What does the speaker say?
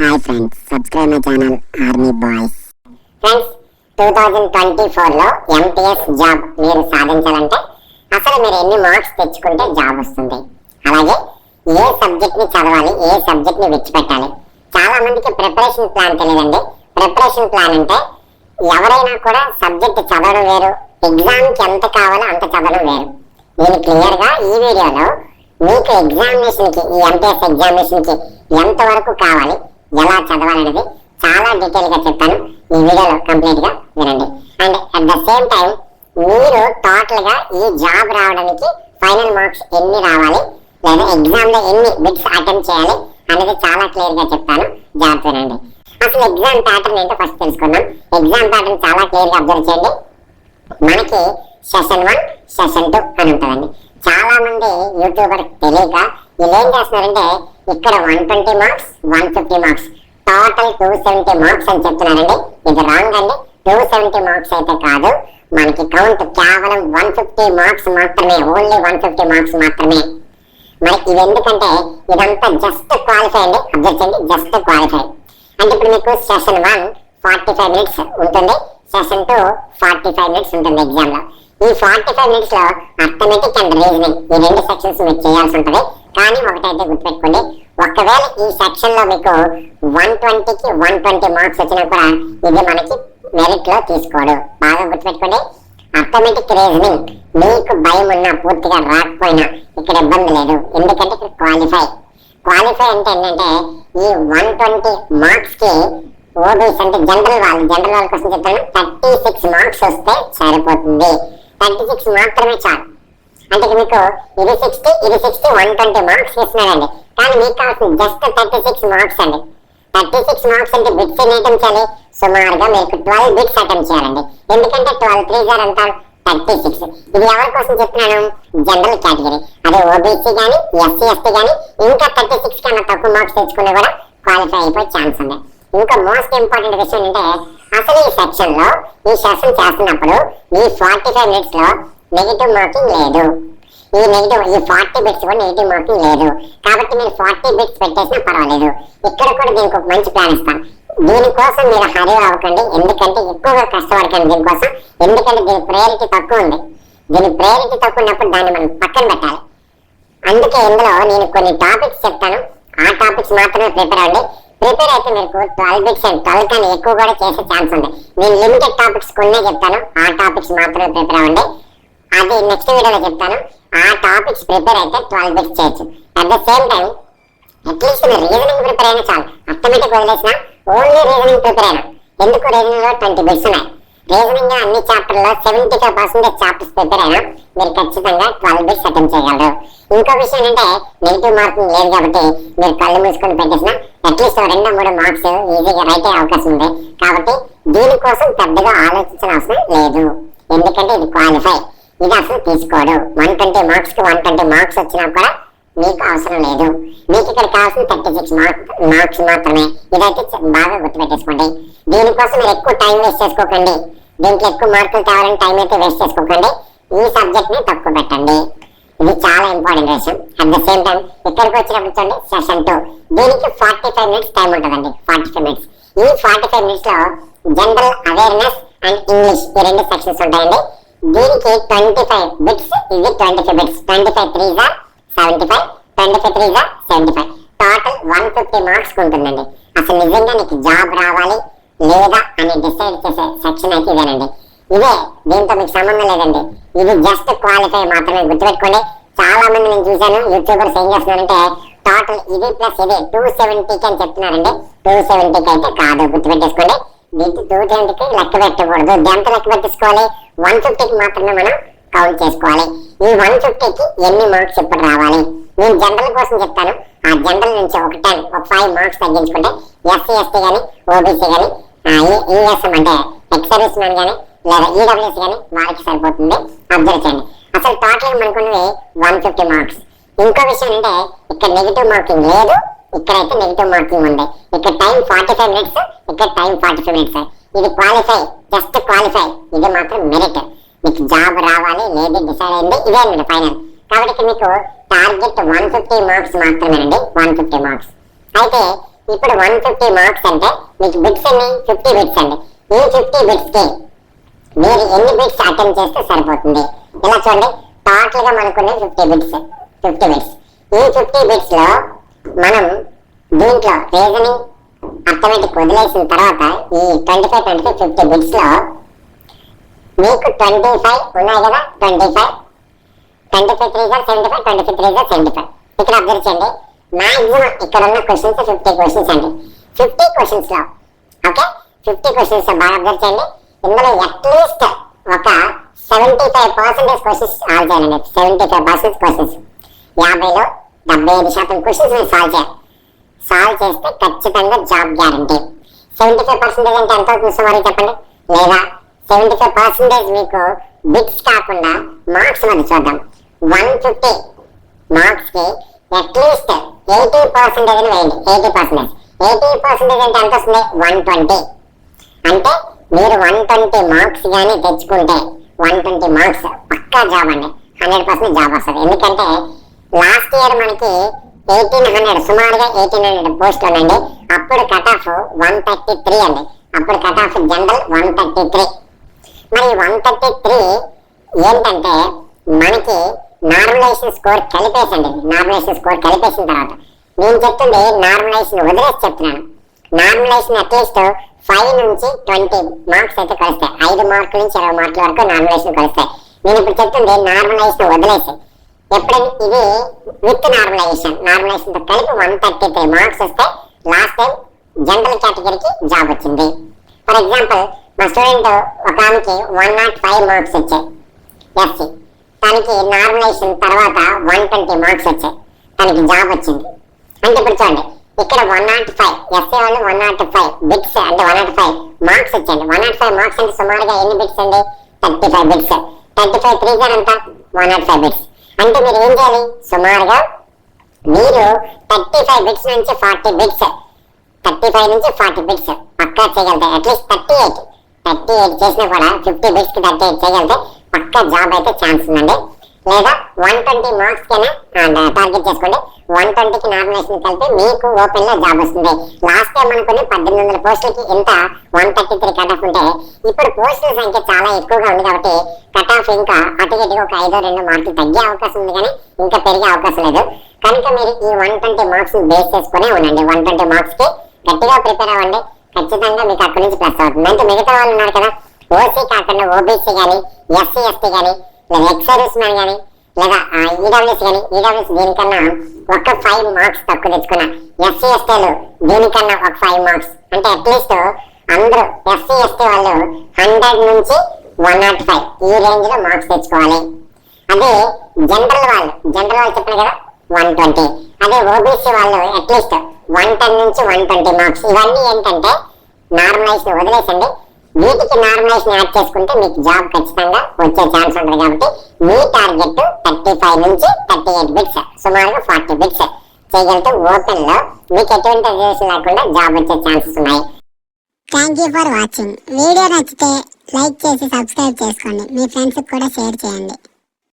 Hi friends, subscribe my channel Army Boys. Friends 2024లో MTS job మీరు సాధించాలంటే అసలు మీరు ఎన్ని మార్క్స్ తెచ్చుకుంటే జాబ్ వస్తుంది, అలాగే ఏ సబ్జెక్ట్ ని చదవాలి, ఏ సబ్జెక్ట్ ని విడిచిపెట్టాలి. చాలా మందికి ప్రిపరేషన్ ప్లాన్ తెలియదండి. ప్రిపరేషన్ ప్లాన్ అంటే ఎవరైనా కూడా సబ్జెక్ట్ చదవడం వేరు, ఎగ్జామ్ కి ఎంత కావాలో అంత చదవడం వేరు. నేను క్లియర్ గా ఈ వీడియోలో మీకు ఎగ్జామినేషన్ కి, ఈ ఎంటీఎస్ ఎగ్జామినేషన్ కి ఎంత వరకు కావాలి, ఎలా చదవాలనేది చాలా డీటెయిల్ గా చెప్పాను. ఈ వీడియోలో కంప్లీట్ గా వినండి. And at the same time మీరు టోటల్ గా ఈ జాబ్ రావడానికి ఫైనల్ మార్క్స్ ఎన్ని రావాలి, లేదా ఎగ్జామ్ లో ఎన్ని బిట్స్ అటెంప్ట్ చేయాలి అనేది చాలా క్లియర్ గా చెప్తాను. జాబ్ వినండి. అసలు ఎగ్జామ్ ప్యాటర్న్ ఏంటో ఫస్ట్ తెలుసుకుందాం. ఎగ్జామ్ ప్యాటర్న్ చాలా క్లియర్ గా అబ్జర్వ్ చేయండి. మనకి సెషన్ 1, సెషన్ 2 అని ఉంటుందండి. చాలా మంది యూట్యూబర్ తెలియక వీళ్ళు ఏం చేస్తున్నారంటే ఇక్కడ 120 మార్క్స్, 150 మార్క్స్, టోటల్ 270 మార్క్స్ అని చెప్తున్నారండి. ఇది రాంగ్ అండి. 270 మార్క్స్ అయితే కాదు, మనకి కౌంట్ కేవలం 150 మార్క్స్ మాత్రమే, ఓన్లీ 150 మార్క్స్ మాత్రమే. మరి ఇది ఎందుకంటే ఇదంతా జస్ట్ క్వాలిఫై అండి. అబ్జర్వ్ చేయండి, జస్ట్ క్వాలిఫై. అంటే ఇప్పుడు మీకు సెషన్ 1 45 మినిట్స్ ఉంటుంది, సెషన్ 2 45 మినిట్స్ ఉంటుంది ఎగ్జామ్ లో. ఈ 45 మినిట్స్ లో అర్థమెటిక్ అండ్ రీజనింగ్ ఈ రెండు సెక్షన్స్ మీరు చేయాల్సి ఉంటుంది. కానీ ఒకటైతే గుర్తుపెట్టుకోండి, ఒకవేళ ఈ సెక్షన్ లో మీకు 120కి 120 మార్క్స్ వచ్చినా కూడా ఇది మనకి మెరిట్ లో తీసుకోడు. బాగా గుర్తుపెట్టుకోండి. అర్థమెటిక్ రీజనింగ్ మీకు భయం ఉన్నా, పూర్తిగా రాకపోయినా ఇక్కడ ఇబ్బంది లేదు. ఎందుకంటే ఇక్కడ క్వాలిఫై అంటే ఏంటంటే ఈ 120 మార్క్స్ కి ఓబీసీ అంటే జనరల్ వాళ్ళ కోసం చెప్తాను, 36 మార్క్స్ వస్తే సరిపోతుంది. 36 మాత్రమే చాలు. అంటే మీకు ఇది 60 120 మార్క్స్ ఇస్తున్నారండి. కానీ మీకు కావాల్సింది జస్ట్ 36 మార్క్స్ అండి. 36 మార్క్స్ అంటే బిట్స్ ఎన్ని అటెంప్ట్ చేయాలి? సుమారుగా మీకు 12 బిట్స్ అటెంప్ట్ చేయాలండి. ఎందుకంటే 12 3 అంతా 36. ఇది ఎవరి కోసం చెప్తున్నాను? General category. అదే ఓబీసీ కానీ, ఎస్సీ ఎస్టీ కానీ ఇంకా 36 కన్నా తక్కువ మార్క్స్ తెచ్చుకున్నా కూడా క్వాలిఫై అయిపోయే ఛాన్స్ ఉంది. ఇంకా మోస్ట్ ఇంపార్టెంట్ విషయం అంటే అసలు ఈ సెక్షన్ లో ఈ సెషన్ చేస్తున్నప్పుడు ఈ 45 మినిట్స్ లో నెగిటివ్ మార్కింగ్ లేదు. ఈ 40 బిట్స్ కూడా నెగిటివ్ మార్కింగ్ లేదు. కాబట్టి మీరు 40 బిట్స్ పెట్టేసినా పర్వాలేదు. ఇక్కడ కూడా దీనికి ఒక మంచి ప్లాన్ ఇస్తాను. దీనికోసం మీరు హరి అవ్వకండి, ఎందుకంటే ఎక్కువగా కష్టపడకండి దీనికోసం. ఎందుకంటే దీని ప్రయారిటీ తక్కువ ఉంది. దీని ప్రయారిటీ తక్కువ ఉన్నప్పుడు దాన్ని మనం పక్కన పెట్టాలి. అందుకే ఇందులో నేను కొన్ని టాపిక్స్ చెప్తాను, ఆ టాపిక్స్ మాత్రమే ప్రిపేర్ అవ్వండి. ప్రిపేర్ అయితే మీకు 12 బిట్స్ అండ్ 12 కానీ ఎక్కువ కూడా చేసే ఛాన్స్ ఉంది. నేను లిమిటెడ్ టాపిక్స్ కొన్నే చెప్తాను, ఆ టాపిక్స్ మాత్రమే ప్రిపేర్ అవ్వండి. అది నెక్స్ట్ వీడియోలో చెప్తాను. ఆ టాపిక్స్ ప్రిపేర్ అయితే 12 బిట్స్ చేయొచ్చు. At the same time at least మీరు రీజనింగ్ ప్రిపేర్ అయినా చాలు. అర్థమెటిక్ వదిలేసిన ఓన్లీ రీజనింగ్ ప్రిపేర్ అయినా. ఎందుకు రీజనింగ్ లో 20 బిట్స్ ఉన్నాయి. రీజనింగ్ అన్ని చాప్టర్లో 75% చాప్టర్స్ ప్రిపేర్ అయినా మీరు ఖచ్చితంగా 12 బిట్స్ అటెంప్ట్ చేయగలరు. ఇంకో విషయం ఏంటంటే నెగిటివ్ మార్కింగ్ లేదు కాబట్టి మీరు కళ్ళు మూసుకొని పెట్టేసిన అట్లీస్ట్ 2-3 మార్క్స్ ఈజీగా రైట్ అయ్యే అవకాశం ఉంది. కాబట్టి దీనికోసం పెద్దగా ఆలోచించిన అవసరం లేదు. ఎందుకంటే ఇది క్వాలిఫై, ఇది అసలు తీసుకోడు. 120 మార్క్స్ కి 120 మార్క్స్ వచ్చినా కూడా మీకు అవసరం లేదు. మీకు ఇక్కడ కావాల్సిన 36 మార్క్స్ మాత్రమే. ఇదైతే బాగా గుర్తుపెట్టేసుకోండి. దీనికోసం మీరు ఎక్కువ టైం వేస్ట్ చేసుకోకండి. దీంట్లో ఎక్కువ మార్కులు కావాలని టైం అయితే వేస్ట్ చేసుకోకండి. ఈ సబ్జెక్ట్ ని తక్కువ పెట్టండి. ఇది చాలా ఇంపార్టెంట్ విషయం. అట్ ద సేమ్ టైం ఇక్కడికి వచ్చినప్పుడు చూడండి సెషన్ 2 దీనికి 45 మినిట్స్ టైం ఉంటుందండి. 45 మినిట్స్. ఈ 45 మినిట్స్ లో జనరల్ అవేర్నెస్ అండ్ ఇంగ్లీష్ ఈ రెండు సెక్షన్స్ ఉంటాయండి. దీనికి 25 బిట్స్, ఇది 25 బిట్స్. 25 3 75, 25 3 75, టోటల్ 150 మార్క్స్ ఉంటుందండి. అసలు నిజంగా నీకు జాబ్ రావాలి లేదా అని డిసైడ్ చేసే సెక్షన్ అయితే ఇదేనండి. ఇదే, దీంతో మీకు సంబంధం లేదండి. ఇది జస్ట్ క్వాలిఫై మాత్రమే. గుర్తుపెట్టుకోండి. చాలా మంది నేను చూశాను యూట్యూబర్స్ ఏం చేస్తున్నారంటే టోటల్ ఇది ప్లస్ ఇది 270కి అని చెప్తున్నారండి. 270కి అయితే కాదు, గుర్తుపెట్టేసుకోండి. దీంట్లో 220కి లెక్క పెట్టకూడదు. ఎంత లెక్క పెట్టేసుకోవాలి? 150కి మాత్రమే మనం కౌంట్ చేసుకోవాలి. ఈ 150కి ఎన్ని మార్క్స్ ఇప్పుడు రావాలి? నేను జనరల్ కోసం చెప్తాను. ఆ జనరల్ నుంచి ఒక 5 మార్క్స్ తగ్గించుకుంటే ఎస్సీ ఎస్టీ కానీ, ఓబీసీ కానీ, ఈఎస్ఎం అంటే ఎక్స్ సర్వీస్ మ్యాన్ కానీ లేదా ఈడబ్ల్యూఎస్ కానీ వాళ్ళకి సరిపోతుంది. అబ్జర్వ్ చేయండి. అసలు టోటల్ మనకున్నవి 150 మార్క్స్. ఇంకో విషయం అంటే ఇక్కడ నెగిటివ్ మార్కింగ్ లేదు, ఇక్కడైతే నెగిటివ్ మార్కింగ్ ఉంది. ఇక్కడ టైం 45 మినిట్స్, ఇక్కడ టైం 45 మినిట్స్. ఇది క్వాలిఫై, జస్ట్ క్వాలిఫై. ఇది మాత్రం మెరిట్. మీకు జాబ్ రావాలి లేదు డిసైడ్ అయింది ఇదే అండి ఫైనల్. కాబట్టి ఇక్కడ మీకు టార్గెట్ 150 మార్క్స్ మాత్రమేనండి. 150 మార్క్స్. అయితే ఇప్పుడు 150 మార్క్స్ అంటే మీకు బిట్స్ ఎన్ని 50 బిట్స్ అండి. ఈ 50 బిట్స్ కి మీరు ఎన్ని బిట్స్ అటెంప్ట్ చేస్తే సరిపోతుంది. ఇలా చూడండి, టోటల్ గా మనకున్న 50 బిట్స్. ఈ 50 బిట్స్ లో మనం దీంట్లో రీజనింగ్ అర్థమెటిక్ వదిలేసిన తర్వాత ఈ 25 50 బిట్స్ లో మీకు 25 ఉన్నాయి కదా. 25 3 75, 25 3 75. ఇక్కడ అబ్జర్వ్ చేయండి, మాక్సిమం ఇక్కడ ఉన్న క్వశ్చన్స్ 50 క్వశ్చన్స్ అండి. 50 క్వశ్చన్స్ లో ఓకే, 50 క్వశ్చన్స్ లో బాగా అబ్జర్వ్ చేయండి. ఇందులో అట్లీస్ట్ ఒక 75% క్వశ్చన్స్ సాల్వ్ చేయాలండి. 75% క్వశ్చన్స్, 50లో 75% క్వశ్చన్స్ మీరు సాల్వ్ చేయాలి. సాల్వ్ చేస్తే ఖచ్చితంగా జాబ్ గ్యారంటీ. 75% అంటే ఎంత అవుతుంది సుమారు చెప్పండి. లేదా 75% మీకు బిట్స్ కాకుండా మార్క్స్ మరి చూద్దాం. 150 మార్క్స్ కి అట్లీస్ట్ 80% అని వేయండి. 80% అంటే ఎంత వస్తుంది 120. అంటే మీరు 120 మార్క్స్ కానీ తెచ్చుకుంటే 120 మార్క్స్ పక్కా జాబ్ అండి. 100% జాబ్ వస్తుంది. ఎందుకంటే లాస్ట్ ఇయర్ మనకి 1800 సుమారుగా 1800 పోస్టులు ఉన్నాయండి. అప్పుడు కట్ ఆఫ్ 133 అండి. అప్పుడు కట్ ఆఫ్ జనరల్ 133. మరి 133 ఏంటంటే మనకి నార్మలైజేషన్ స్కోర్ కలిపేసండి. నార్మలైజేషన్ స్కోర్ కలిపేసిన తర్వాత నేను చెప్తుంది నార్మలైజేషన్ వదిలేసి చెప్తున్నాను. నార్మలైజేషన్ అట్లీస్ట్ 5 నుంచి 20 మార్క్స్ అయితే కలుస్తాయి. 5 మార్కుల నుంచి 20 మార్కుల వరకు నార్మలైజేషన్ కలుస్తాయి. నేను ఇప్పుడు చెప్తుంది నార్మలైజేషన్ వదిలేసి. ఎప్పుడైనా ఇది విత్ నార్మలైజేషన్ తో కలిపి 133 మార్క్స్ వస్తే లాస్ట్ టైం జనరల్ కేటగిరీకి జాబ్ వచ్చింది. ఫర్ ఎగ్జాంపుల్ మా స్టూడెంట్ ఒక ఆమెకి 105 మార్క్స్ వచ్చాయి ఎస్సీ. తనకి నార్మలైజేషన్ తర్వాత 120 మార్క్స్ వచ్చాయి, తనకి జాబ్ వచ్చింది. అంటే ఇప్పుడు చూడండి, ఇక్కడ 105 ఎస్సీ వాళ్ళు 105 బిట్స్ అంటే 105 మార్క్స్ వచ్చాయండి. 105 మార్క్స్ అంటే సుమారుగా ఎన్ని బిట్స్ అండి 35 బిట్స్. 35 3 అంతా 105 బిట్స్. అంటే మీరు ఏం చేయాలి, సుమారుగా మీరు 35 బిట్స్ నుంచి 40 బిట్స్ 35 నుంచి 40 బిట్స్ పక్కా చేయగలుగుతాయి. అట్లీస్ట్ 38 చేసినా కూడా 50 బిట్స్ కి 38 చేయగలిగితే పక్కా జాబ్ అయితే ఛాన్స్ ఉందండి. లేదా 120 మార్క్స్ కైనా టార్గెట్ చేసుకోండి. 120కి నార్మలైజేషన్ కలిపి మీకు ఓపెన్ లో జాబ్ వస్తుంది. లాస్ట్ టైం అనుకుని 1800 పోస్టులకి ఇంత 133 కట్ ఆఫ్ ఉంటే ఇప్పుడు పోస్టుల సంఖ్య చాలా ఎక్కువగా ఉంది కాబట్టి కట్ ఆఫ్ ఇంకా అటు ఇటుగా ఒక 5-2 మార్కులు తగ్గే అవకాశం ఉంది, కానీ ఇంకా పెరిగే అవకాశం లేదు. కనుక మీరు ఈ 120 మార్క్స్ బేస్ చేసుకునే ఉండండి. 120 మార్క్స్ కి గట్టిగా ప్రిపేర్ అవ్వండి. ఖచ్చితంగా మీకు అక్కడి నుంచి ప్లస్ అవుతుంది. అంటే మిగతా వాళ్ళు ఉన్నారు కదా, ఓసీ కాకుండా ఓబీసీ కానీ ఎస్సీ ఎస్టీ కానీ లేదా ఎక్స్ సర్వీస్ మ్యాన్ కానీ లేదా ఈడబ్ల్యూఎస్ కానీ, ఈడబ్ల్యూఎస్ దీనికన్నా ఒక 5 మార్క్స్ తక్కువ తెచ్చుకున్నా, ఎస్సీ ఎస్టీలు దీనికన్నా ఒక 5 మార్క్స్ అంటే అట్లీస్ట్ అందరూ ఎస్సీ ఎస్టీ వాళ్ళు 100 నుంచి 105 ఈ రేంజ్ లో మార్క్స్ తెచ్చుకోవాలి. అదే జనరల్ వాళ్ళు చెప్పిన కదా 120. అదే ఓబీసీ వాళ్ళు అట్లీస్ట్ 110 నుంచి 120 మార్క్స్. ఇవన్నీ ఏంటంటే నార్మలైజేషన్ వదిలేసండి. వీటికి నార్మలైజేషన్ యాడ్ చేసుకుంటే మీకు జాబ్ ఖచ్చితంగా వచ్చే ఛాన్స్ ఉంటుంది. కాబట్టి మీ టార్గెట్ 35 నుంచి 38 బిట్స్ సుమారుగా 40 బిట్స్ చేయగలిగితే ఓపెన్ లో మీకు ఎటువంటి రిజర్వేషన్ లేకుండా జాబ్ వచ్చే ఛాన్సెస్ ఉన్నాయి. Thank you for watching. Video నచ్చితే లైక్ చేసి సబ్స్క్రైబ్ చేసుకోండి. మీ ఫ్రెండ్స్కి కూడా షేర్ చేయండి.